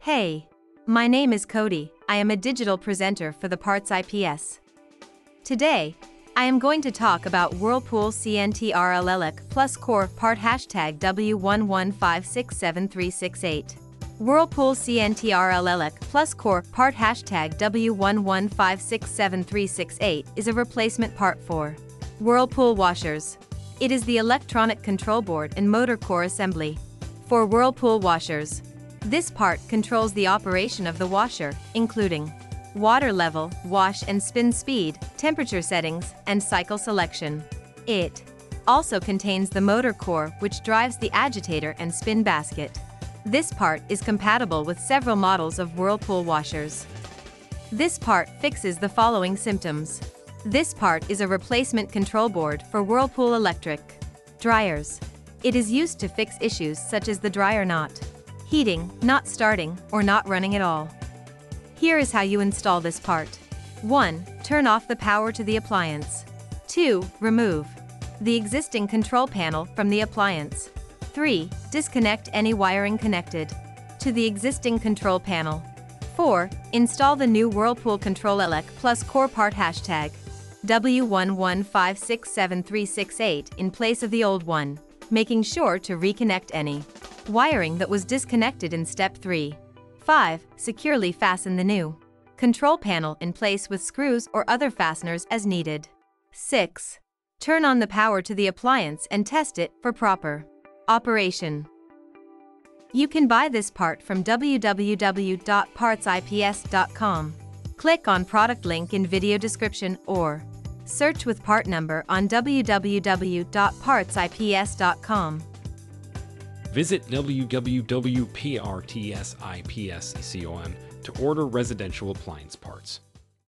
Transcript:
Hey, my name is Cody. I am a digital presenter for the PartsIPS. Today, I am going to talk about Whirlpool Cntrl-Elec+Core part #W11567368. Whirlpool Cntrl-Elec+Core part #W11567368 is a replacement part for Whirlpool washers. It is the electronic control board and motor core assembly for Whirlpool washers. This part controls the operation of the washer, including water level, wash and spin speed, temperature settings, and cycle selection. It also contains the motor core, which drives the agitator and spin basket. This part is compatible with several models of Whirlpool washers. This part fixes the following symptoms. This part is a replacement control board for Whirlpool electric dryers. It is used to fix issues such as the dryer not heating, not starting, or not running at all. Here is how you install this part. 1. Turn off the power to the appliance. 2. Remove the existing control panel from the appliance. 3. Disconnect any wiring connected to the existing control panel. 4. Install the new Whirlpool Cntrl-Elec+Core part #W11567368 in place of the old one, making sure to reconnect any wiring that was disconnected in step 3. 5. Securely fasten the new control panel in place with screws or other fasteners as needed. 6. Turn on the power to the appliance and test it for proper operation. You can buy this part from www.partsips.com. Click on product link in video description or search with part number on www.partsips.com. Visit www.partsips.com to order residential appliance parts.